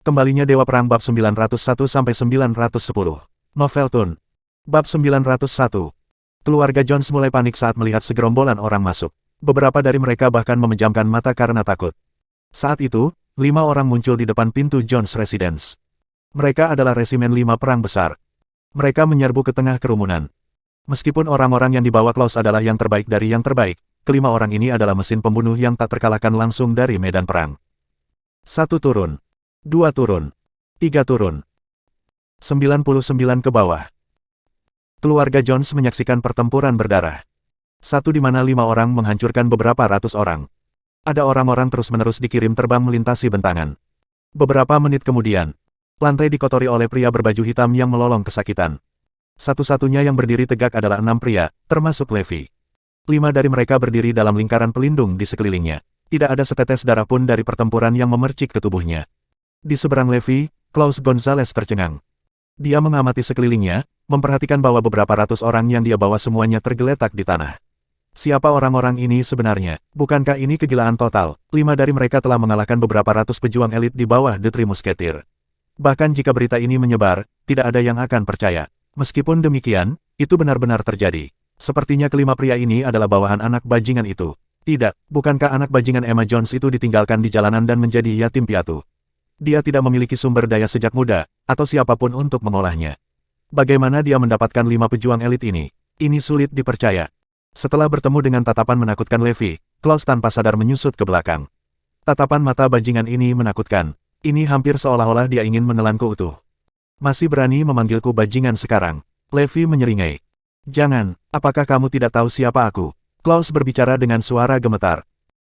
Kembalinya Dewa Perang bab 901-910. Novel Tun. Bab 901. Keluarga Jones mulai panik saat melihat segerombolan orang masuk. Beberapa dari mereka bahkan memejamkan mata karena takut. Saat itu, 5 orang muncul di depan pintu Jones Residence. Mereka adalah resimen 5 perang besar. Mereka menyerbu ke tengah kerumunan. Meskipun orang-orang yang dibawa Klaus adalah yang terbaik dari yang terbaik, kelima orang ini adalah mesin pembunuh yang tak terkalahkan langsung dari medan perang. 1 turun. 2 turun. 3 turun. 99 ke bawah. Keluarga Jones menyaksikan pertempuran berdarah. Satu di mana 5 orang menghancurkan beberapa ratus orang. Ada orang-orang terus-menerus dikirim terbang melintasi bentangan. Beberapa menit kemudian, lantai dikotori oleh pria berbaju hitam yang melolong kesakitan. Satu-satunya yang berdiri tegak adalah 6 pria, termasuk Levi. 5 dari mereka berdiri dalam lingkaran pelindung di sekelilingnya. Tidak ada setetes darah pun dari pertempuran yang memercik ke tubuhnya. Di seberang Levi, Klaus Gonzales tercengang. Dia mengamati sekelilingnya, memperhatikan bahwa beberapa ratus orang yang dia bawa semuanya tergeletak di tanah. Siapa orang-orang ini sebenarnya? Bukankah ini kegilaan total? 5 dari mereka telah mengalahkan beberapa ratus pejuang elit di bawah The Three Musketeers. Bahkan jika berita ini menyebar, tidak ada yang akan percaya. Meskipun demikian, itu benar-benar terjadi. Sepertinya kelima pria ini adalah bawahan anak bajingan itu. Tidak, bukankah anak bajingan Emma Jones itu ditinggalkan di jalanan dan menjadi yatim piatu? Dia tidak memiliki sumber daya sejak muda, atau siapapun untuk mengolahnya. Bagaimana dia mendapatkan 5 pejuang elit ini? Ini sulit dipercaya. Setelah bertemu dengan tatapan menakutkan Levi, Klaus tanpa sadar menyusut ke belakang. Tatapan mata bajingan ini menakutkan. Ini hampir seolah-olah dia ingin menelanku utuh. Masih berani memanggilku bajingan sekarang? Levi menyeringai. Jangan, apakah kamu tidak tahu siapa aku? Klaus berbicara dengan suara gemetar.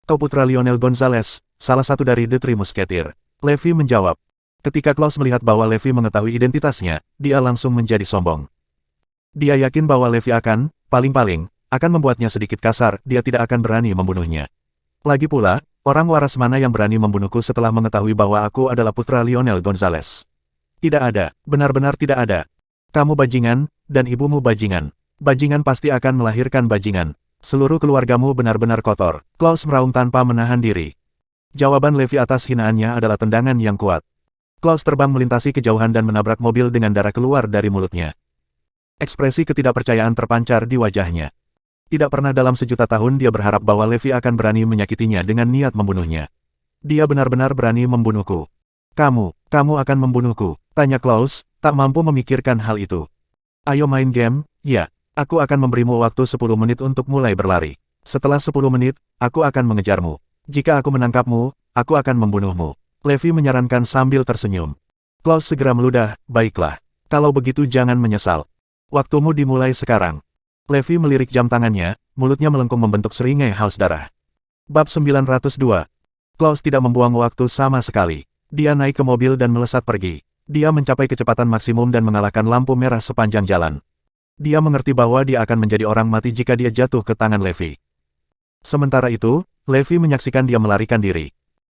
Kau putra Lionel Gonzales, salah satu dari The Three Musketeers. Levi menjawab. Ketika Klaus melihat bahwa Levi mengetahui identitasnya, dia langsung menjadi sombong. Dia yakin bahwa Levi akan, paling-paling, akan membuatnya sedikit kasar, dia tidak akan berani membunuhnya. Lagi pula, orang waras mana yang berani membunuhku setelah mengetahui bahwa aku adalah putra Lionel Gonzales? Tidak ada, benar-benar tidak ada. Kamu bajingan, dan ibumu bajingan. Bajingan pasti akan melahirkan bajingan. Seluruh keluargamu benar-benar kotor. Klaus meraung tanpa menahan diri. Jawaban Levi atas hinaannya adalah tendangan yang kuat. Klaus terbang melintasi kejauhan dan menabrak mobil dengan darah keluar dari mulutnya. Ekspresi ketidakpercayaan terpancar di wajahnya. Tidak pernah dalam sejuta tahun dia berharap bahwa Levi akan berani menyakitinya dengan niat membunuhnya. Dia benar-benar berani membunuhku. Kamu akan membunuhku, tanya Klaus, tak mampu memikirkan hal itu. Ayo main game, ya, aku akan memberimu waktu 10 menit untuk mulai berlari. Setelah 10 menit, aku akan mengejarmu. Jika aku menangkapmu, aku akan membunuhmu. Levi menyarankan sambil tersenyum. Klaus segera meludah, baiklah. Kalau begitu jangan menyesal. Waktumu dimulai sekarang. Levi melirik jam tangannya, mulutnya melengkung membentuk seringai haus darah. Bab 902. Klaus tidak membuang waktu sama sekali. Dia naik ke mobil dan melesat pergi. Dia mencapai kecepatan maksimum dan mengalahkan lampu merah sepanjang jalan. Dia mengerti bahwa dia akan menjadi orang mati jika dia jatuh ke tangan Levi. Sementara itu, Levi menyaksikan dia melarikan diri.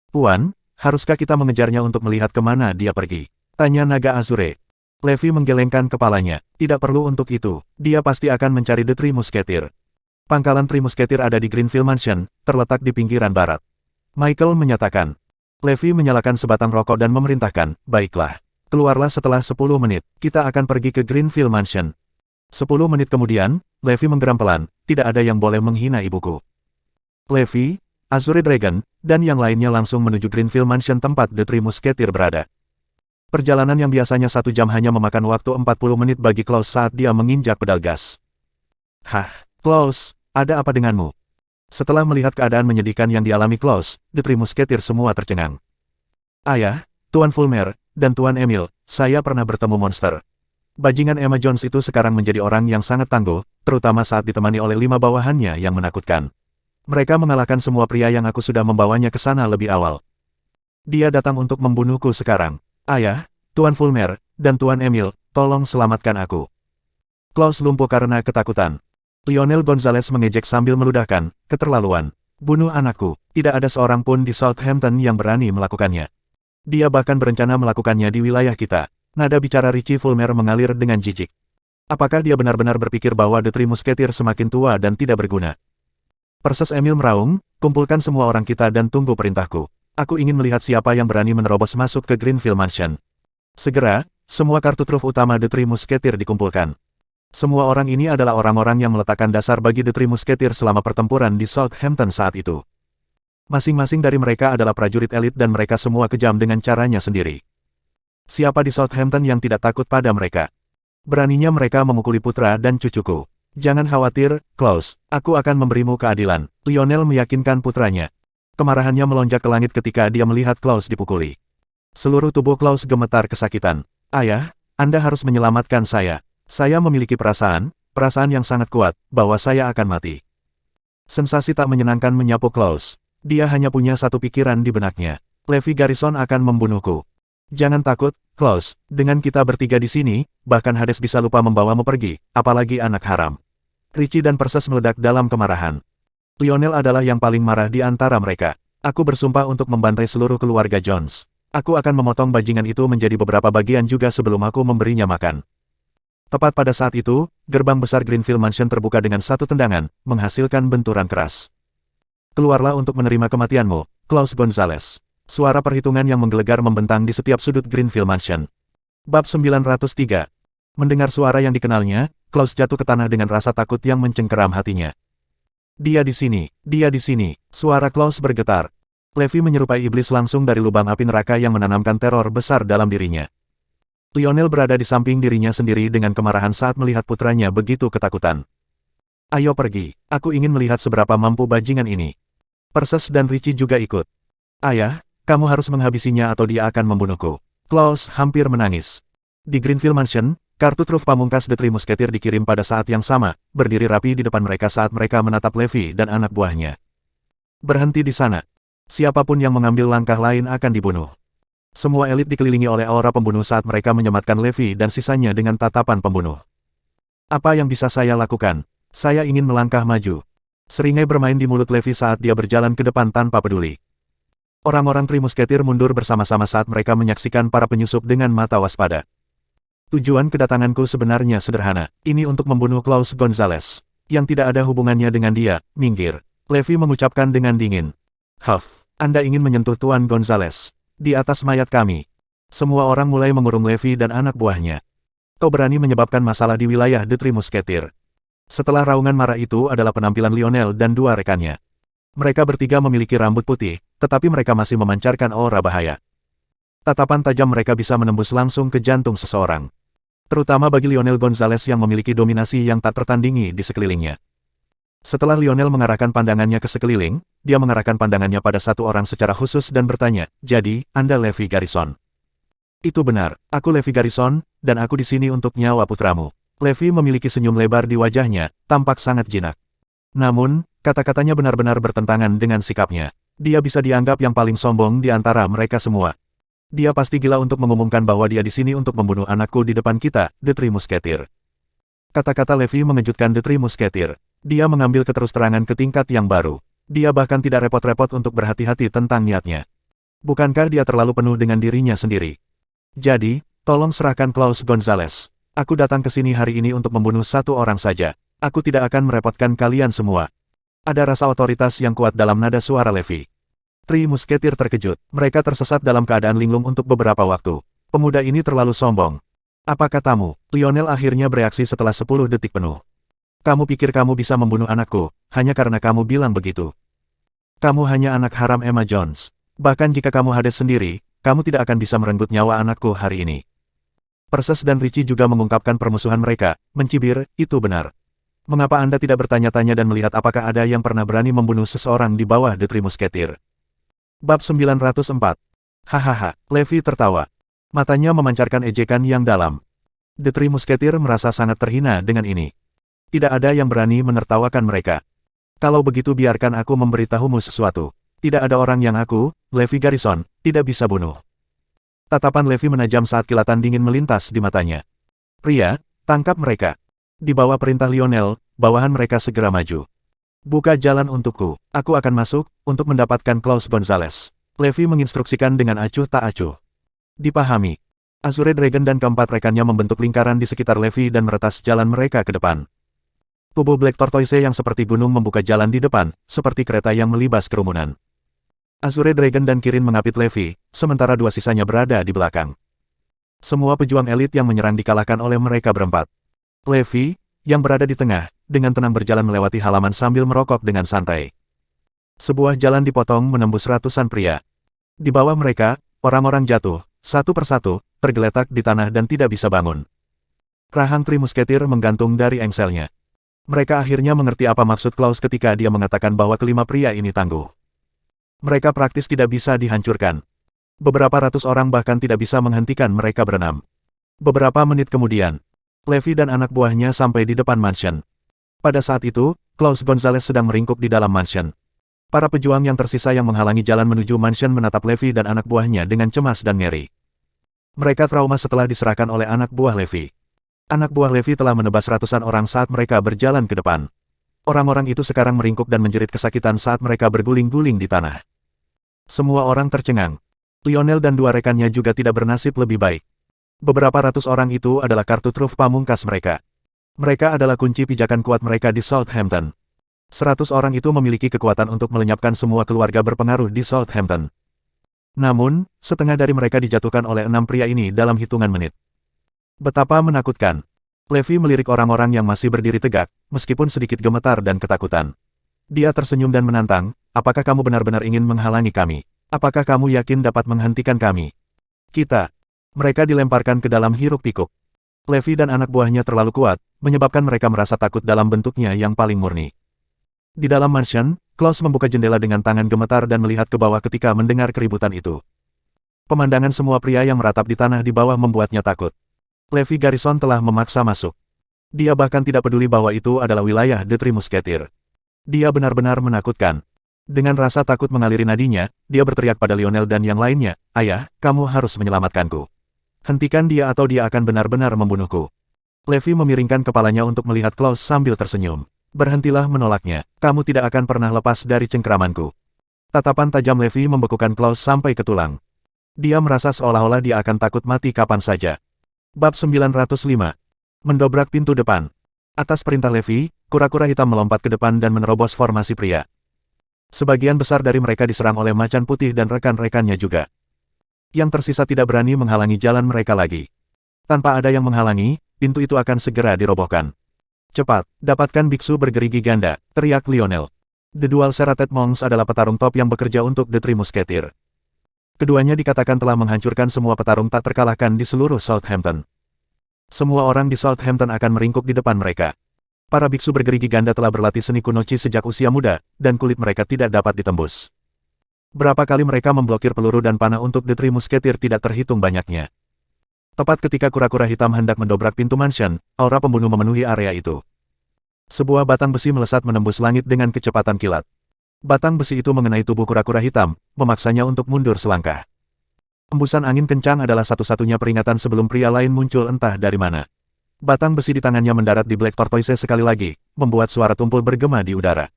Puan, haruskah kita mengejarnya untuk melihat kemana dia pergi? Tanya naga Azure. Levi menggelengkan kepalanya. Tidak perlu untuk itu. Dia pasti akan mencari The Three Musketeers. Pangkalan Three Musketeers ada di Greenfield Mansion, terletak di pinggiran barat. Michael menyatakan. Levi menyalakan sebatang rokok dan memerintahkan, baiklah. Keluarlah setelah 10 menit. Kita akan pergi ke Greenfield Mansion. 10 menit kemudian, Levi menggeram pelan. Tidak ada yang boleh menghina ibuku. Levi, Azure Dragon, dan yang lainnya langsung menuju Greenfield Mansion tempat The Three Musketeers berada. Perjalanan yang biasanya 1 jam hanya memakan waktu 40 menit bagi Klaus saat dia menginjak pedal gas. Hah, Klaus, ada apa denganmu? Setelah melihat keadaan menyedihkan yang dialami Klaus, The Three Musketeers semua tercengang. Ayah, Tuan Fulmer, dan Tuan Emil, saya pernah bertemu monster. Bajingan Emma Jones itu sekarang menjadi orang yang sangat tangguh, terutama saat ditemani oleh 5 bawahannya yang menakutkan. Mereka mengalahkan semua pria yang aku sudah membawanya ke sana lebih awal. Dia datang untuk membunuhku sekarang. Ayah, Tuan Fulmer, dan Tuan Emil, tolong selamatkan aku. Klaus lumpuh karena ketakutan. Lionel Gonzales mengejek sambil meludahkan, keterlaluan. Bunuh anakku, tidak ada seorang pun di Southampton yang berani melakukannya. Dia bahkan berencana melakukannya di wilayah kita. Nada bicara Richie Fulmer mengalir dengan jijik. Apakah dia benar-benar berpikir bahwa The Three Musketeers semakin tua dan tidak berguna? Perses Emil meraung, kumpulkan semua orang kita dan tunggu perintahku. Aku ingin melihat siapa yang berani menerobos masuk ke Greenfield Mansion. Segera, semua kartu truf utama The Three Musketeer dikumpulkan. Semua orang ini adalah orang-orang yang meletakkan dasar bagi The Three Musketeer selama pertempuran di Southampton saat itu. Masing-masing dari mereka adalah prajurit elit dan mereka semua kejam dengan caranya sendiri. Siapa di Southampton yang tidak takut pada mereka? Beraninya mereka memukuli putra dan cucuku. Jangan khawatir, Klaus, aku akan memberimu keadilan. Lionel meyakinkan putranya. Kemarahannya melonjak ke langit ketika dia melihat Klaus dipukuli. Seluruh tubuh Klaus gemetar kesakitan. Ayah, Anda harus menyelamatkan saya. Saya memiliki perasaan yang sangat kuat, bahwa saya akan mati. Sensasi tak menyenangkan menyapu Klaus. Dia hanya punya satu pikiran di benaknya. Levi Garrison akan membunuhku. Jangan takut, Klaus, dengan kita bertiga di sini, bahkan Hades bisa lupa membawamu pergi, apalagi anak haram. Richie dan Perses meledak dalam kemarahan. Lionel adalah yang paling marah di antara mereka. Aku bersumpah untuk membantai seluruh keluarga Jones. Aku akan memotong bajingan itu menjadi beberapa bagian juga sebelum aku memberinya makan. Tepat pada saat itu, gerbang besar Greenfield Mansion terbuka dengan satu tendangan, menghasilkan benturan keras. Keluarlah untuk menerima kematianmu, Klaus Gonzales. Suara perhitungan yang menggelegar membentang di setiap sudut Greenfield Mansion. Bab 903. Mendengar suara yang dikenalnya, Klaus jatuh ke tanah dengan rasa takut yang mencengkeram hatinya. Dia di sini, suara Klaus bergetar. Levi menyerupai iblis langsung dari lubang api neraka yang menanamkan teror besar dalam dirinya. Lionel berada di samping dirinya sendiri dengan kemarahan saat melihat putranya begitu ketakutan. Ayo pergi, aku ingin melihat seberapa mampu bajingan ini. Perses dan Richie juga ikut. Ayah, kamu harus menghabisinya atau dia akan membunuhku. Klaus hampir menangis. Di Greenfield Mansion, kartu truf pamungkas The Three Musketeer dikirim pada saat yang sama, berdiri rapi di depan mereka saat mereka menatap Levi dan anak buahnya. Berhenti di sana. Siapapun yang mengambil langkah lain akan dibunuh. Semua elit dikelilingi oleh aura pembunuh saat mereka menyematkan Levi dan sisanya dengan tatapan pembunuh. Apa yang bisa saya lakukan? Saya ingin melangkah maju. Seringai bermain di mulut Levi saat dia berjalan ke depan tanpa peduli. Orang-orang Three Musketeer mundur bersama-sama saat mereka menyaksikan para penyusup dengan mata waspada. Tujuan kedatanganku sebenarnya sederhana. Ini untuk membunuh Klaus Gonzales. Yang tidak ada hubungannya dengan dia, minggir. Levi mengucapkan dengan dingin. Huff, Anda ingin menyentuh Tuan Gonzales. Di atas mayat kami. Semua orang mulai mengurung Levi dan anak buahnya. Kau berani menyebabkan masalah di wilayah The Three Musketeer. Setelah raungan marah itu adalah penampilan Lionel dan dua rekannya. Mereka bertiga memiliki rambut putih, tetapi mereka masih memancarkan aura bahaya. Tatapan tajam mereka bisa menembus langsung ke jantung seseorang. Terutama bagi Lionel Gonzales yang memiliki dominasi yang tak tertandingi di sekelilingnya. Setelah Lionel mengarahkan pandangannya ke sekeliling, dia mengarahkan pandangannya pada satu orang secara khusus dan bertanya, jadi, Anda Levi Garrison? Itu benar, aku Levi Garrison, dan aku di sini untuk nyawa putramu. Levi memiliki senyum lebar di wajahnya, tampak sangat jinak. Namun, kata-katanya benar-benar bertentangan dengan sikapnya. Dia bisa dianggap yang paling sombong di antara mereka semua. Dia pasti gila untuk mengumumkan bahwa dia di sini untuk membunuh anakku di depan kita, The Three Musketeer. Kata-kata Levi mengejutkan The Three Musketeer. Dia mengambil keterus-terangan ke tingkat yang baru. Dia bahkan tidak repot-repot untuk berhati-hati tentang niatnya. Bukankah dia terlalu penuh dengan dirinya sendiri? Jadi, tolong serahkan Klaus Gonzales. Aku datang ke sini hari ini untuk membunuh satu orang saja. Aku tidak akan merepotkan kalian semua. Ada rasa otoritas yang kuat dalam nada suara Levi. Three Musketeer terkejut. Mereka tersesat dalam keadaan linglung untuk beberapa waktu. Pemuda ini terlalu sombong. Apa katamu? Lionel akhirnya bereaksi setelah 10 detik penuh. Kamu pikir kamu bisa membunuh anakku, hanya karena kamu bilang begitu. Kamu hanya anak haram Emma Jones. Bahkan jika kamu Hades sendiri, kamu tidak akan bisa merenggut nyawa anakku hari ini. Perses dan Richie juga mengungkapkan permusuhan mereka, mencibir, itu benar. Mengapa Anda tidak bertanya-tanya dan melihat apakah ada yang pernah berani membunuh seseorang di bawah The Three Musketeer? Bab 904. Hahaha, Levi tertawa. Matanya memancarkan ejekan yang dalam. The Three Musketeer merasa sangat terhina dengan ini. Tidak ada yang berani menertawakan mereka. Kalau begitu biarkan aku memberitahumu sesuatu. Tidak ada orang yang aku, Levi Garrison, tidak bisa bunuh. Tatapan Levi menajam saat kilatan dingin melintas di matanya. Pria, tangkap mereka. Di bawah perintah Lionel, bawahan mereka segera maju. Buka jalan untukku, aku akan masuk, untuk mendapatkan Klaus Gonzales. Levi menginstruksikan dengan acuh tak acuh. Dipahami. Azure Dragon dan keempat rekannya membentuk lingkaran di sekitar Levi dan meretas jalan mereka ke depan. Tubuh Black Tortoise yang seperti gunung membuka jalan di depan, seperti kereta yang melibas kerumunan. Azure Dragon dan Kirin mengapit Levi, sementara dua sisanya berada di belakang. Semua pejuang elit yang menyerang dikalahkan oleh mereka berempat. Levi, yang berada di tengah, dengan tenang berjalan melewati halaman sambil merokok dengan santai. Sebuah jalan dipotong menembus ratusan pria. Di bawah mereka, orang-orang jatuh, satu persatu, tergeletak di tanah dan tidak bisa bangun. Rahang Trimusketir menggantung dari engselnya. Mereka akhirnya mengerti apa maksud Klaus ketika dia mengatakan bahwa kelima pria ini tangguh. Mereka praktis tidak bisa dihancurkan. Beberapa ratus orang bahkan tidak bisa menghentikan mereka berenam. Beberapa menit kemudian, Levi dan anak buahnya sampai di depan mansion. Pada saat itu, Klaus Gonzales sedang meringkuk di dalam mansion. Para pejuang yang tersisa yang menghalangi jalan menuju mansion menatap Levi dan anak buahnya dengan cemas dan ngeri. Mereka trauma setelah diserahkan oleh anak buah Levi. Anak buah Levi telah menebas ratusan orang saat mereka berjalan ke depan. Orang-orang itu sekarang meringkuk dan menjerit kesakitan saat mereka berguling-guling di tanah. Semua orang tercengang. Lionel dan dua rekannya juga tidak bernasib lebih baik. Beberapa ratus orang itu adalah kartu truf pamungkas mereka. Mereka adalah kunci pijakan kuat mereka di Southampton. 100 orang itu memiliki kekuatan untuk melenyapkan semua keluarga berpengaruh di Southampton. Namun, setengah dari mereka dijatuhkan oleh 6 pria ini dalam hitungan menit. Betapa menakutkan. Levi melirik orang-orang yang masih berdiri tegak, meskipun sedikit gemetar dan ketakutan. Dia tersenyum dan menantang, apakah kamu benar-benar ingin menghalangi kami? Apakah kamu yakin dapat menghentikan kami? Kita. Mereka dilemparkan ke dalam hiruk-pikuk. Levi dan anak buahnya terlalu kuat, menyebabkan mereka merasa takut dalam bentuknya yang paling murni. Di dalam mansion, Klaus membuka jendela dengan tangan gemetar dan melihat ke bawah ketika mendengar keributan itu. Pemandangan semua pria yang meratap di tanah di bawah membuatnya takut. Levi Garrison telah memaksa masuk. Dia bahkan tidak peduli bahwa itu adalah wilayah The Three Musketeers. Dia benar-benar menakutkan. Dengan rasa takut mengaliri nadinya, dia berteriak pada Lionel dan yang lainnya, "Ayah, kamu harus menyelamatkanku. Hentikan dia atau dia akan benar-benar membunuhku." Levi memiringkan kepalanya untuk melihat Klaus sambil tersenyum. "Berhentilah menolaknya, kamu tidak akan pernah lepas dari cengkeramanku." Tatapan tajam Levi membekukan Klaus sampai ke tulang. Dia merasa seolah-olah dia akan takut mati kapan saja. Bab 905. Mendobrak pintu depan. Atas perintah Levi, kura-kura hitam melompat ke depan dan menerobos formasi pria. Sebagian besar dari mereka diserang oleh macan putih dan rekan-rekannya juga. Yang tersisa tidak berani menghalangi jalan mereka lagi. Tanpa ada yang menghalangi, pintu itu akan segera dirobohkan. "Cepat, dapatkan biksu bergerigi ganda," teriak Lionel. The Dual Serrated Monks adalah petarung top yang bekerja untuk The Three Musketeers. Keduanya dikatakan telah menghancurkan semua petarung tak terkalahkan di seluruh Southampton. Semua orang di Southampton akan meringkuk di depan mereka. Para biksu bergerigi ganda telah berlatih seni kunoci sejak usia muda, dan kulit mereka tidak dapat ditembus. Berapa kali mereka memblokir peluru dan panah untuk The Three Musketeers tidak terhitung banyaknya. Tepat ketika kura-kura hitam hendak mendobrak pintu mansion, aura pembunuh memenuhi area itu. Sebuah batang besi melesat menembus langit dengan kecepatan kilat. Batang besi itu mengenai tubuh kura-kura hitam, memaksanya untuk mundur selangkah. Embusan angin kencang adalah satu-satunya peringatan sebelum pria lain muncul entah dari mana. Batang besi di tangannya mendarat di Black Tortoise sekali lagi, membuat suara tumpul bergema di udara.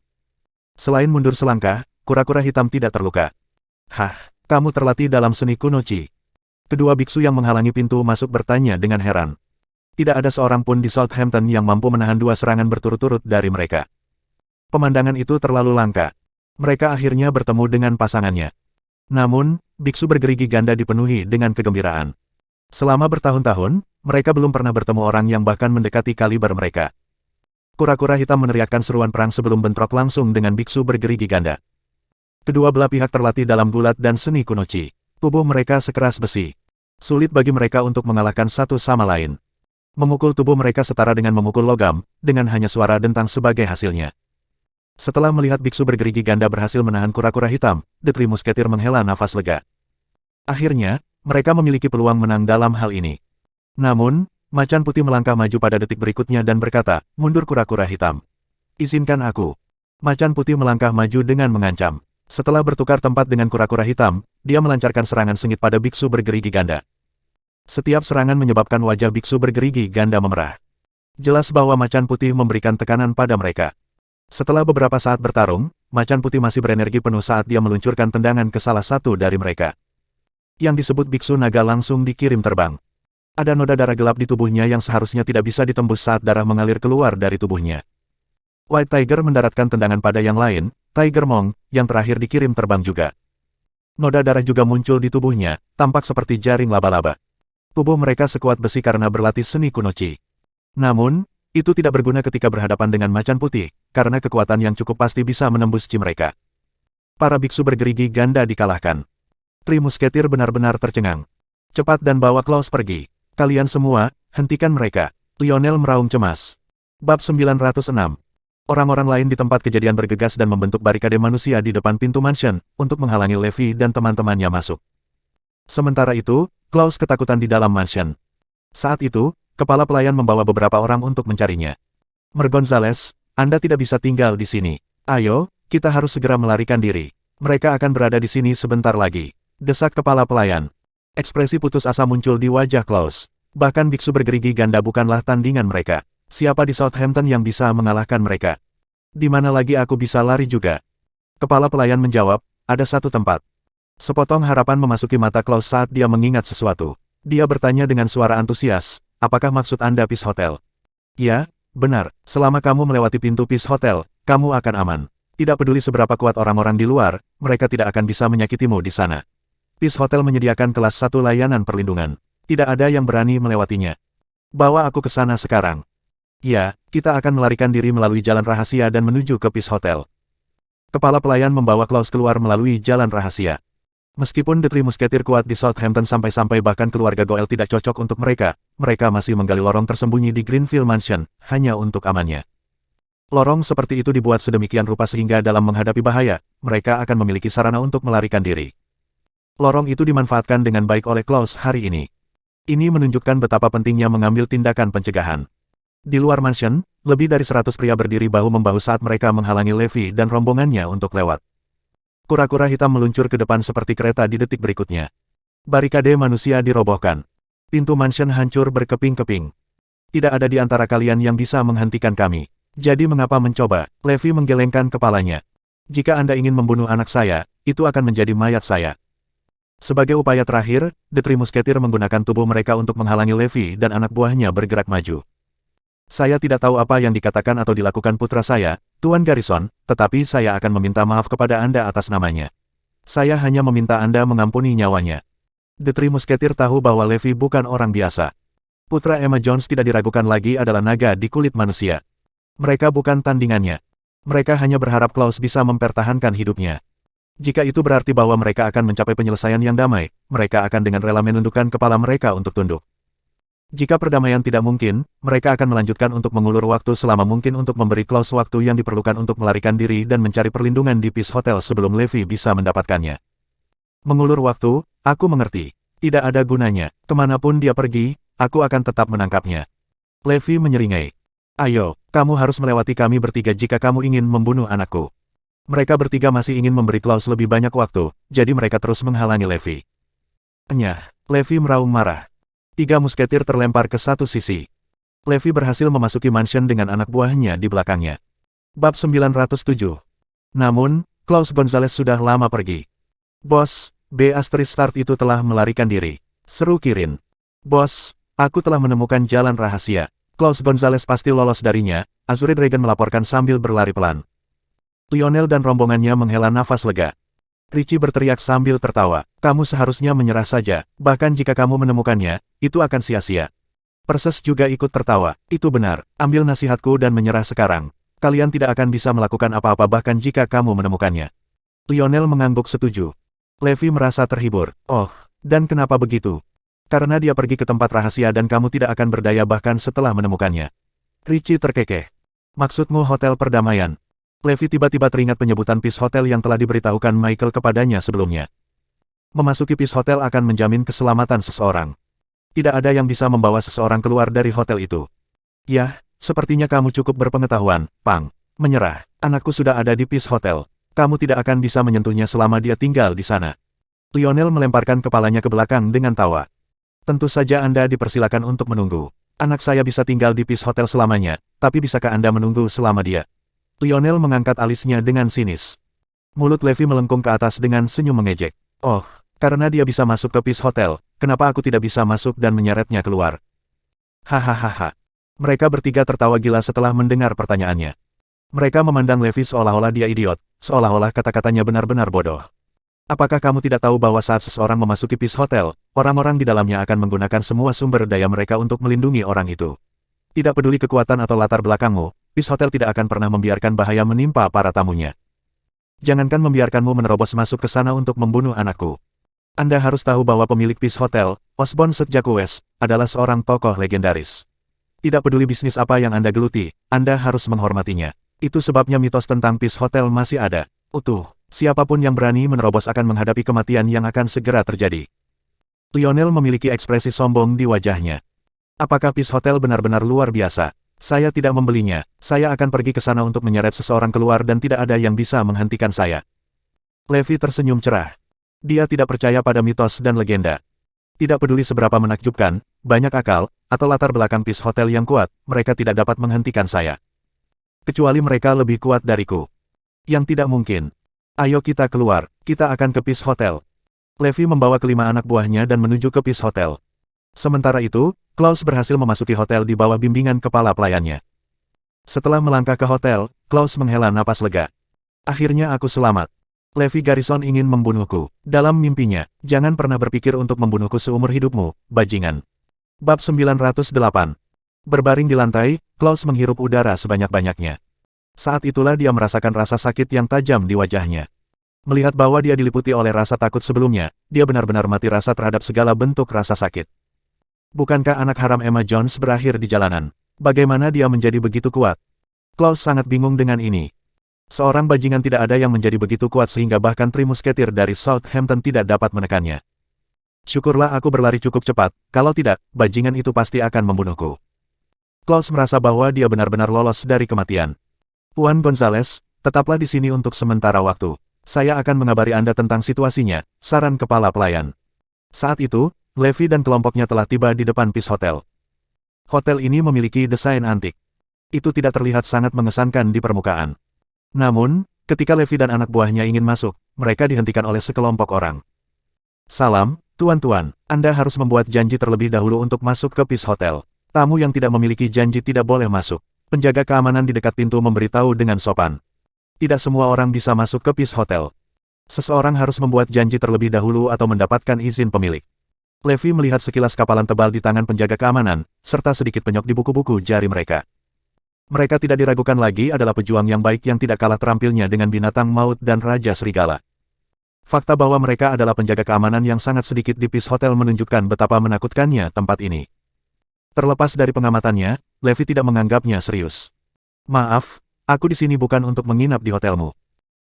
Selain mundur selangkah, kura-kura hitam tidak terluka. "Hah, kamu terlatih dalam seni kunoci?" Kedua biksu yang menghalangi pintu masuk bertanya dengan heran. Tidak ada seorang pun di Southampton yang mampu menahan dua serangan berturut-turut dari mereka. Pemandangan itu terlalu langka. Mereka akhirnya bertemu dengan pasangannya. Namun, biksu bergerigi ganda dipenuhi dengan kegembiraan. Selama bertahun-tahun, mereka belum pernah bertemu orang yang bahkan mendekati kaliber mereka. Kura-kura hitam meneriakkan seruan perang sebelum bentrok langsung dengan biksu bergerigi ganda. Kedua belah pihak terlatih dalam gulat dan seni kunoci. Tubuh mereka sekeras besi. Sulit bagi mereka untuk mengalahkan satu sama lain. Memukul tubuh mereka setara dengan memukul logam, dengan hanya suara dentang sebagai hasilnya. Setelah melihat biksu bergerigi ganda berhasil menahan kura-kura hitam, The Three Musketeers menghela nafas lega. Akhirnya, mereka memiliki peluang menang dalam hal ini. Namun, macan putih melangkah maju pada detik berikutnya dan berkata, "Mundur kura-kura hitam. Izinkan aku." Macan putih melangkah maju dengan mengancam. Setelah bertukar tempat dengan kura-kura hitam, dia melancarkan serangan sengit pada biksu bergerigi ganda. Setiap serangan menyebabkan wajah biksu bergerigi ganda memerah. Jelas bahwa macan putih memberikan tekanan pada mereka. Setelah beberapa saat bertarung, macan putih masih berenergi penuh saat dia meluncurkan tendangan ke salah satu dari mereka. Yang disebut biksu naga langsung dikirim terbang. Ada noda darah gelap di tubuhnya yang seharusnya tidak bisa ditembus saat darah mengalir keluar dari tubuhnya. White Tiger mendaratkan tendangan pada yang lain, Tiger Monk, yang terakhir dikirim terbang juga. Noda darah juga muncul di tubuhnya, tampak seperti jaring laba-laba. Tubuh mereka sekuat besi karena berlatih seni kuno Qi. Namun, itu tidak berguna ketika berhadapan dengan macan putih, karena kekuatan yang cukup pasti bisa menembus Qi mereka. Para biksu bergerigi ganda dikalahkan. Tri Musketir benar-benar tercengang. Cepat dan bawa Klaus pergi. Kalian semua, hentikan mereka. Lionel meraung cemas. Bab 906. Orang-orang lain di tempat kejadian bergegas dan membentuk barikade manusia di depan pintu mansion, untuk menghalangi Levi dan teman-temannya masuk. Sementara itu, Klaus ketakutan di dalam mansion. Saat itu, kepala pelayan membawa beberapa orang untuk mencarinya. Gonzales, Anda tidak bisa tinggal di sini. Ayo, kita harus segera melarikan diri. Mereka akan berada di sini sebentar lagi. Desak kepala pelayan. Ekspresi putus asa muncul di wajah Klaus. Bahkan biksu bergerigi ganda bukanlah tandingan mereka. Siapa di Southampton yang bisa mengalahkan mereka? Di mana lagi aku bisa lari juga? Kepala pelayan menjawab, ada satu tempat. Sepotong harapan memasuki mata Klaus saat dia mengingat sesuatu. Dia bertanya dengan suara antusias, apakah maksud Anda Peace Hotel? Ya, benar, selama kamu melewati pintu Peace Hotel, kamu akan aman. Tidak peduli seberapa kuat orang-orang di luar, mereka tidak akan bisa menyakitimu di sana. Peace Hotel menyediakan kelas 1 layanan perlindungan. Tidak ada yang berani melewatinya. Bawa aku ke sana sekarang. Ya, kita akan melarikan diri melalui jalan rahasia dan menuju ke Peace Hotel. Kepala pelayan membawa Klaus keluar melalui jalan rahasia. Meskipun The Three Musketeer kuat di Southampton sampai-sampai bahkan keluarga Goel tidak cocok untuk mereka, mereka masih menggali lorong tersembunyi di Greenfield Mansion, hanya untuk amannya. Lorong seperti itu dibuat sedemikian rupa sehingga dalam menghadapi bahaya, mereka akan memiliki sarana untuk melarikan diri. Lorong itu dimanfaatkan dengan baik oleh Klaus hari ini. Ini menunjukkan betapa pentingnya mengambil tindakan pencegahan. Di luar mansion, lebih dari 100 pria berdiri bahu-membahu saat mereka menghalangi Levi dan rombongannya untuk lewat. Kura-kura hitam meluncur ke depan seperti kereta di detik berikutnya. Barikade manusia dirobohkan. Pintu mansion hancur berkeping-keping. Tidak ada di antara kalian yang bisa menghentikan kami. Jadi mengapa mencoba? Levi menggelengkan kepalanya. Jika Anda ingin membunuh anak saya, itu akan menjadi mayat saya. Sebagai upaya terakhir, The Three Musketeer menggunakan tubuh mereka untuk menghalangi Levi dan anak buahnya bergerak maju. Saya tidak tahu apa yang dikatakan atau dilakukan putra saya, Tuan Garrison, tetapi saya akan meminta maaf kepada Anda atas namanya. Saya hanya meminta Anda mengampuni nyawanya. The Three Musketeer tahu bahwa Levi bukan orang biasa. Putra Emma Jones tidak diragukan lagi adalah naga di kulit manusia. Mereka bukan tandingannya. Mereka hanya berharap Klaus bisa mempertahankan hidupnya. Jika itu berarti bahwa mereka akan mencapai penyelesaian yang damai, mereka akan dengan rela menundukkan kepala mereka untuk tunduk. Jika perdamaian tidak mungkin, mereka akan melanjutkan untuk mengulur waktu selama mungkin untuk memberi Klaus waktu yang diperlukan untuk melarikan diri dan mencari perlindungan di Peace Hotel sebelum Levi bisa mendapatkannya. Mengulur waktu, aku mengerti. Tidak ada gunanya. Kemanapun dia pergi, aku akan tetap menangkapnya. Levi menyeringai. Ayo, kamu harus melewati kami bertiga jika kamu ingin membunuh anakku. Mereka bertiga masih ingin memberi Klaus lebih banyak waktu, jadi mereka terus menghalangi Levi. Enyah, Levi meraung marah. 3 musketir terlempar ke satu sisi. Levi berhasil memasuki mansion dengan anak buahnya di belakangnya. Bab 907. Namun, Klaus Gonzales sudah lama pergi. Bos, Start itu telah melarikan diri. Seru Kirin. Bos, aku telah menemukan jalan rahasia. Klaus Gonzales pasti lolos darinya, Azure Dragon melaporkan sambil berlari pelan. Lionel dan rombongannya menghela nafas lega. Richie berteriak sambil tertawa, kamu seharusnya menyerah saja, bahkan jika kamu menemukannya, itu akan sia-sia. Perses juga ikut tertawa, itu benar, ambil nasihatku dan menyerah sekarang. Kalian tidak akan bisa melakukan apa-apa bahkan jika kamu menemukannya. Lionel mengangguk setuju. Levi merasa terhibur, oh, dan kenapa begitu? Karena dia pergi ke tempat rahasia dan kamu tidak akan berdaya bahkan setelah menemukannya. Richie terkekeh. Maksudmu hotel perdamaian? Levi tiba-tiba teringat penyebutan Peace Hotel yang telah diberitahukan Michael kepadanya sebelumnya. Memasuki Peace Hotel akan menjamin keselamatan seseorang. Tidak ada yang bisa membawa seseorang keluar dari hotel itu. Yah, sepertinya kamu cukup berpengetahuan, Pang. Menyerah, anakku sudah ada di Peace Hotel. Kamu tidak akan bisa menyentuhnya selama dia tinggal di sana. Lionel melemparkan kepalanya ke belakang dengan tawa. Tentu saja Anda dipersilakan untuk menunggu. Anak saya bisa tinggal di Peace Hotel selamanya, tapi bisakah Anda menunggu selama dia? Lionel mengangkat alisnya dengan sinis. Mulut Levi melengkung ke atas dengan senyum mengejek. Oh, karena dia bisa masuk ke Peace Hotel, kenapa aku tidak bisa masuk dan menyeretnya keluar? Hahaha. Mereka bertiga tertawa gila setelah mendengar pertanyaannya. Mereka memandang Levi seolah-olah dia idiot, seolah-olah kata-katanya benar-benar bodoh. Apakah kamu tidak tahu bahwa saat seseorang memasuki Peace Hotel, orang-orang di dalamnya akan menggunakan semua sumber daya mereka untuk melindungi orang itu? Tidak peduli kekuatan atau latar belakangmu, Peace Hotel tidak akan pernah membiarkan bahaya menimpa para tamunya. Jangankan membiarkanmu menerobos masuk ke sana untuk membunuh anakku. Anda harus tahu bahwa pemilik Peace Hotel, Osborne Sejacques, adalah seorang tokoh legendaris. Tidak peduli bisnis apa yang Anda geluti, Anda harus menghormatinya. Itu sebabnya mitos tentang Peace Hotel masih ada. Utuh, siapapun yang berani menerobos akan menghadapi kematian yang akan segera terjadi. Lionel memiliki ekspresi sombong di wajahnya. Apakah Peace Hotel benar-benar luar biasa? Saya tidak membelinya, saya akan pergi ke sana untuk menyeret seseorang keluar dan tidak ada yang bisa menghentikan saya. Levi tersenyum cerah. Dia tidak percaya pada mitos dan legenda. Tidak peduli seberapa menakjubkan, banyak akal, atau latar belakang Peace Hotel yang kuat, mereka tidak dapat menghentikan saya. Kecuali mereka lebih kuat dariku. Yang tidak mungkin. Ayo kita keluar, kita akan ke Peace Hotel. Levi membawa kelima anak buahnya dan menuju ke Peace Hotel. Sementara itu, Klaus berhasil memasuki hotel di bawah bimbingan kepala pelayannya. Setelah melangkah ke hotel, Klaus menghela napas lega. Akhirnya aku selamat. Levi Garrison ingin membunuhku. Dalam mimpinya, jangan pernah berpikir untuk membunuhku seumur hidupmu, bajingan. Bab 908. Berbaring di lantai, Klaus menghirup udara sebanyak-banyaknya. Saat itulah dia merasakan rasa sakit yang tajam di wajahnya. Melihat bahwa dia diliputi oleh rasa takut sebelumnya, dia benar-benar mati rasa terhadap segala bentuk rasa sakit. Bukankah anak haram Emma Jones berakhir di jalanan? Bagaimana dia menjadi begitu kuat? Klaus sangat bingung dengan ini. Seorang bajingan tidak ada yang menjadi begitu kuat sehingga bahkan Trimusketir dari Southampton tidak dapat menekannya. Syukurlah aku berlari cukup cepat, kalau tidak, bajingan itu pasti akan membunuhku. Klaus merasa bahwa dia benar-benar lolos dari kematian. Juan Gonzalez, tetaplah di sini untuk sementara waktu. Saya akan mengabari Anda tentang situasinya, saran kepala pelayan. Saat itu, Levi dan kelompoknya telah tiba di depan Peace Hotel. Hotel ini memiliki desain antik. Itu tidak terlihat sangat mengesankan di permukaan. Namun, ketika Levi dan anak buahnya ingin masuk, mereka dihentikan oleh sekelompok orang. Salam, tuan-tuan, Anda harus membuat janji terlebih dahulu untuk masuk ke Peace Hotel. Tamu yang tidak memiliki janji tidak boleh masuk. Penjaga keamanan di dekat pintu memberitahu dengan sopan. Tidak semua orang bisa masuk ke Peace Hotel. Seseorang harus membuat janji terlebih dahulu atau mendapatkan izin pemilik. Levi melihat sekilas kapalan tebal di tangan penjaga keamanan, serta sedikit penyok di buku-buku jari mereka. Mereka tidak diragukan lagi adalah pejuang yang baik yang tidak kalah terampilnya dengan binatang maut dan Raja Serigala. Fakta bahwa mereka adalah penjaga keamanan yang sangat sedikit di Peace Hotel menunjukkan betapa menakutkannya tempat ini. Terlepas dari pengamatannya, Levi tidak menganggapnya serius. Maaf, aku di sini bukan untuk menginap di hotelmu.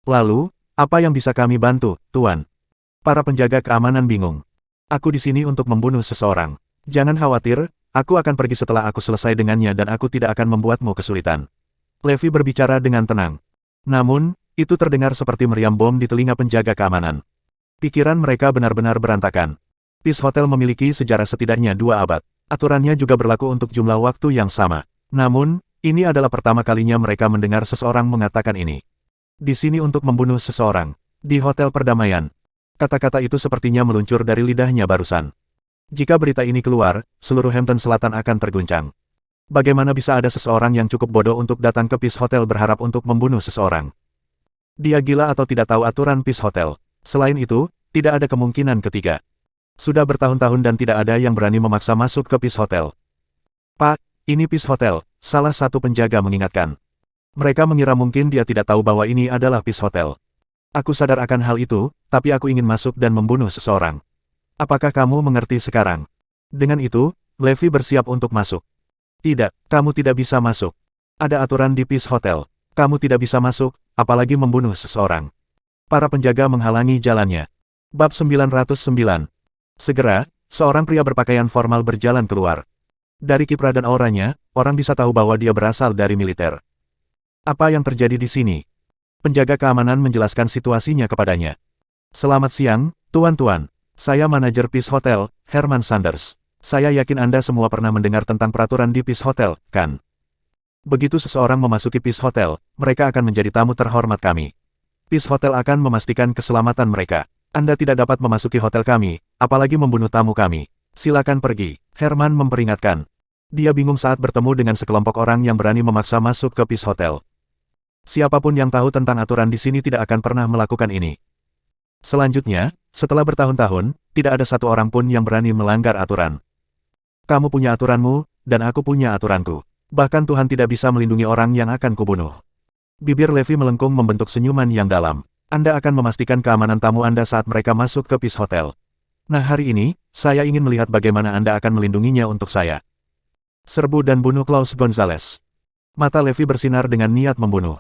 Lalu, apa yang bisa kami bantu, Tuan? Para penjaga keamanan bingung. Aku di sini untuk membunuh seseorang. Jangan khawatir, aku akan pergi setelah aku selesai dengannya dan aku tidak akan membuatmu kesulitan. Levi berbicara dengan tenang. Namun, itu terdengar seperti meriam bom di telinga penjaga keamanan. Pikiran mereka benar-benar berantakan. Peace Hotel memiliki sejarah setidaknya 2 abad. Aturannya juga berlaku untuk jumlah waktu yang sama. Namun, ini adalah pertama kalinya mereka mendengar seseorang mengatakan ini. Di sini untuk membunuh seseorang. Di Hotel Perdamaian. Kata-kata itu sepertinya meluncur dari lidahnya barusan. Jika berita ini keluar, seluruh Hampton Selatan akan terguncang. Bagaimana bisa ada seseorang yang cukup bodoh untuk datang ke Peace Hotel berharap untuk membunuh seseorang? Dia gila atau tidak tahu aturan Peace Hotel. Selain itu, tidak ada kemungkinan ketiga. Sudah bertahun-tahun dan tidak ada yang berani memaksa masuk ke Peace Hotel. Pak, ini Peace Hotel, salah satu penjaga mengingatkan. Mereka mengira mungkin dia tidak tahu bahwa ini adalah Peace Hotel. Aku sadar akan hal itu, tapi aku ingin masuk dan membunuh seseorang. Apakah kamu mengerti sekarang? Dengan itu, Levi bersiap untuk masuk. Tidak, kamu tidak bisa masuk. Ada aturan di Peace Hotel. Kamu tidak bisa masuk, apalagi membunuh seseorang. Para penjaga menghalangi jalannya. Bab 909. Segera, seorang pria berpakaian formal berjalan keluar. Dari kiprah dan auranya, orang bisa tahu bahwa dia berasal dari militer. Apa yang terjadi di sini? Penjaga keamanan menjelaskan situasinya kepadanya. Selamat siang, tuan-tuan. Saya manajer Peace Hotel, Herman Sanders. Saya yakin Anda semua pernah mendengar tentang peraturan di Peace Hotel, kan? Begitu seseorang memasuki Peace Hotel, mereka akan menjadi tamu terhormat kami. Peace Hotel akan memastikan keselamatan mereka. Anda tidak dapat memasuki hotel kami, apalagi membunuh tamu kami. Silakan pergi, Herman memperingatkan. Dia bingung saat bertemu dengan sekelompok orang yang berani memaksa masuk ke Peace Hotel. Siapapun yang tahu tentang aturan di sini tidak akan pernah melakukan ini. Selanjutnya, setelah bertahun-tahun, tidak ada satu orang pun yang berani melanggar aturan. Kamu punya aturanmu, dan aku punya aturanku. Bahkan Tuhan tidak bisa melindungi orang yang akan kubunuh. Bibir Levi melengkung membentuk senyuman yang dalam. Anda akan memastikan keamanan tamu Anda saat mereka masuk ke Peace Hotel. Nah, hari ini, saya ingin melihat bagaimana Anda akan melindunginya untuk saya. Serbu dan bunuh Klaus Gonzales. Mata Levi bersinar dengan niat membunuh.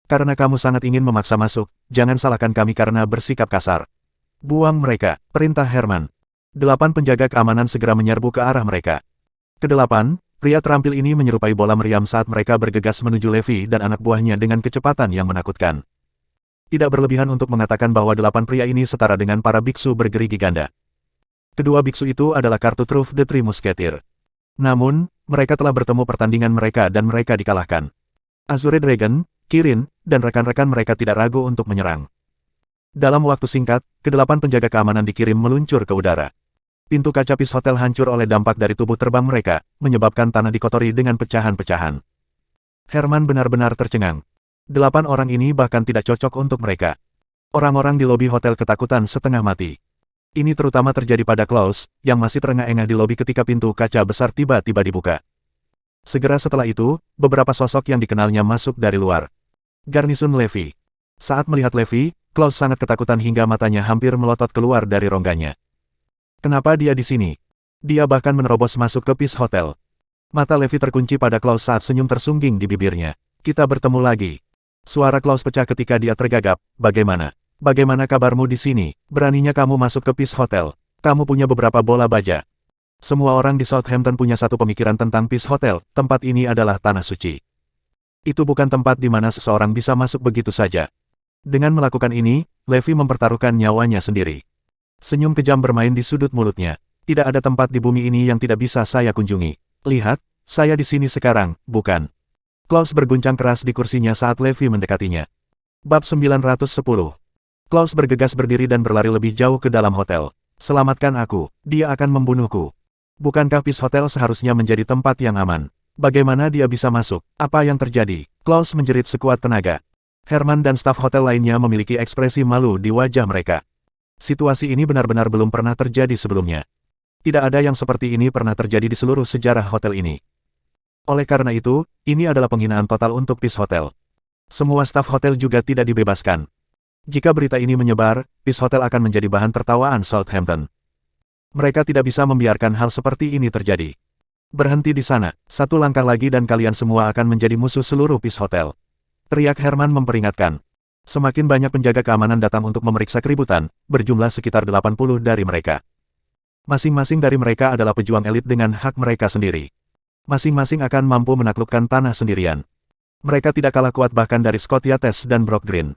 Karena kamu sangat ingin memaksa masuk, jangan salahkan kami karena bersikap kasar. Buang mereka, perintah Herman. 8 penjaga keamanan segera menyerbu ke arah mereka. Kedelapan, pria terampil ini menyerupai bola meriam saat mereka bergegas menuju Levi dan anak buahnya dengan kecepatan yang menakutkan. Tidak berlebihan untuk mengatakan bahwa 8 pria ini setara dengan para biksu bergerigi ganda. Kedua biksu itu adalah kartu truf The Three Musketeer. Namun, mereka telah bertemu pertandingan mereka dan mereka dikalahkan. Azure Dragon, Kirin, dan rekan-rekan mereka tidak ragu untuk menyerang. Dalam waktu singkat, ke-8 penjaga keamanan dikirim meluncur ke udara. Pintu kaca Peace Hotel hancur oleh dampak dari tubuh terbang mereka, menyebabkan tanah dikotori dengan pecahan-pecahan. Herman benar-benar tercengang. 8 orang ini bahkan tidak cocok untuk mereka. Orang-orang di lobi hotel ketakutan setengah mati. Ini terutama terjadi pada Klaus, yang masih terengah-engah di lobi ketika pintu kaca besar tiba-tiba dibuka. Segera setelah itu, beberapa sosok yang dikenalnya masuk dari luar. Garnisun Levi. Saat melihat Levi, Klaus sangat ketakutan hingga matanya hampir melotot keluar dari rongganya. Kenapa dia di sini? Dia bahkan menerobos masuk ke Peace Hotel. Mata Levi terkunci pada Klaus saat senyum tersungging di bibirnya. Kita bertemu lagi. Suara Klaus pecah ketika dia tergagap. Bagaimana? Bagaimana kabarmu di sini? Beraninya kamu masuk ke Peace Hotel. Kamu punya beberapa bola baja. Semua orang di Southampton punya satu pemikiran tentang Peace Hotel. Tempat ini adalah tanah suci. Itu bukan tempat di mana seseorang bisa masuk begitu saja. Dengan melakukan ini, Levi mempertaruhkan nyawanya sendiri. Senyum kejam bermain di sudut mulutnya. Tidak ada tempat di bumi ini yang tidak bisa saya kunjungi. Lihat, saya di sini sekarang, bukan? Klaus berguncang keras di kursinya saat Levi mendekatinya. Bab 910. Klaus bergegas berdiri dan berlari lebih jauh ke dalam hotel. Selamatkan aku, dia akan membunuhku. Bukankah Peace Hotel seharusnya menjadi tempat yang aman? Bagaimana dia bisa masuk? Apa yang terjadi? Klaus menjerit sekuat tenaga. Herman dan staf hotel lainnya memiliki ekspresi malu di wajah mereka. Situasi ini benar-benar belum pernah terjadi sebelumnya. Tidak ada yang seperti ini pernah terjadi di seluruh sejarah hotel ini. Oleh karena itu, ini adalah penghinaan total untuk Peace Hotel. Semua staf hotel juga tidak dibebaskan. Jika berita ini menyebar, Peace Hotel akan menjadi bahan tertawaan Southampton. Mereka tidak bisa membiarkan hal seperti ini terjadi. Berhenti di sana, satu langkah lagi dan kalian semua akan menjadi musuh seluruh Peace Hotel. Teriak Herman memperingatkan. Semakin banyak penjaga keamanan datang untuk memeriksa keributan, berjumlah sekitar 80 dari mereka. Masing-masing dari mereka adalah pejuang elit dengan hak mereka sendiri. Masing-masing akan mampu menaklukkan tanah sendirian. Mereka tidak kalah kuat bahkan dari Scott Yates dan Brock Green.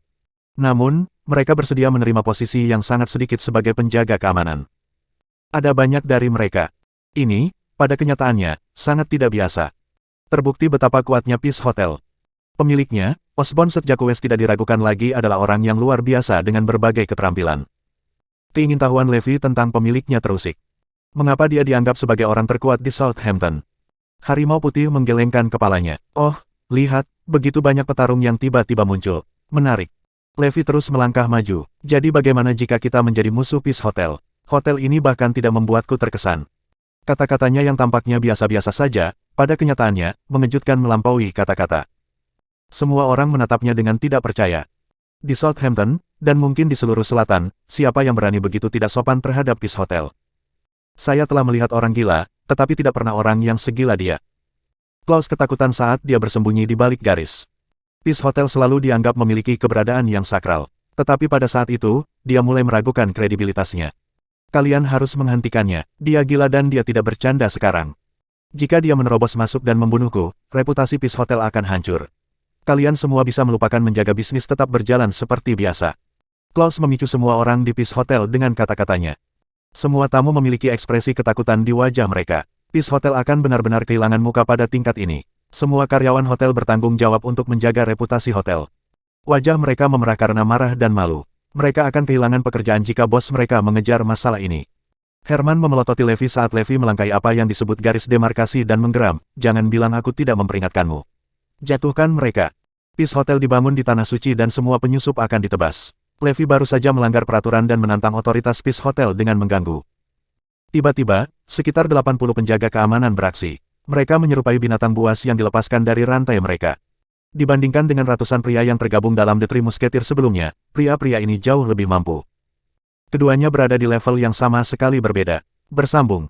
Namun, mereka bersedia menerima posisi yang sangat sedikit sebagai penjaga keamanan. Ada banyak dari mereka. Ini, pada kenyataannya, sangat tidak biasa. Terbukti betapa kuatnya Peace Hotel. Pemiliknya, Osborne Setjakues tidak diragukan lagi adalah orang yang luar biasa dengan berbagai keterampilan. Keingintahuan Levi tentang pemiliknya terusik. Mengapa dia dianggap sebagai orang terkuat di Southampton? Harimau putih menggelengkan kepalanya. Oh, lihat, begitu banyak petarung yang tiba-tiba muncul. Menarik. Levi terus melangkah maju. Jadi bagaimana jika kita menjadi musuh Peace Hotel? Hotel ini bahkan tidak membuatku terkesan. Kata-katanya yang tampaknya biasa-biasa saja, pada kenyataannya, mengejutkan melampaui kata-kata. Semua orang menatapnya dengan tidak percaya. Di Southampton, dan mungkin di seluruh selatan, siapa yang berani begitu tidak sopan terhadap Peace Hotel? Saya telah melihat orang gila, tetapi tidak pernah orang yang segila dia. Klaus ketakutan saat dia bersembunyi di balik garis. Peace Hotel selalu dianggap memiliki keberadaan yang sakral. Tetapi pada saat itu, dia mulai meragukan kredibilitasnya. Kalian harus menghentikannya. Dia gila dan dia tidak bercanda sekarang. Jika dia menerobos masuk dan membunuhku, reputasi Peace Hotel akan hancur. Kalian semua bisa melupakan menjaga bisnis tetap berjalan seperti biasa. Klaus memicu semua orang di Peace Hotel dengan kata-katanya. Semua tamu memiliki ekspresi ketakutan di wajah mereka. Peace Hotel akan benar-benar kehilangan muka pada tingkat ini. Semua karyawan hotel bertanggung jawab untuk menjaga reputasi hotel. Wajah mereka memerah karena marah dan malu. Mereka akan kehilangan pekerjaan jika bos mereka mengejar masalah ini. Herman memelototi Levi saat Levi melangkahi apa yang disebut garis demarkasi dan menggeram. Jangan bilang aku tidak memperingatkanmu. Jatuhkan mereka. Peace Hotel dibangun di tanah suci dan semua penyusup akan ditebas. Levi baru saja melanggar peraturan dan menantang otoritas Peace Hotel dengan mengganggu. Tiba-tiba, sekitar 80 penjaga keamanan beraksi. Mereka menyerupai binatang buas yang dilepaskan dari rantai mereka. Dibandingkan dengan ratusan pria yang tergabung dalam The Three Musketeers sebelumnya, pria-pria ini jauh lebih mampu. Keduanya berada di level yang sama sekali berbeda. Bersambung,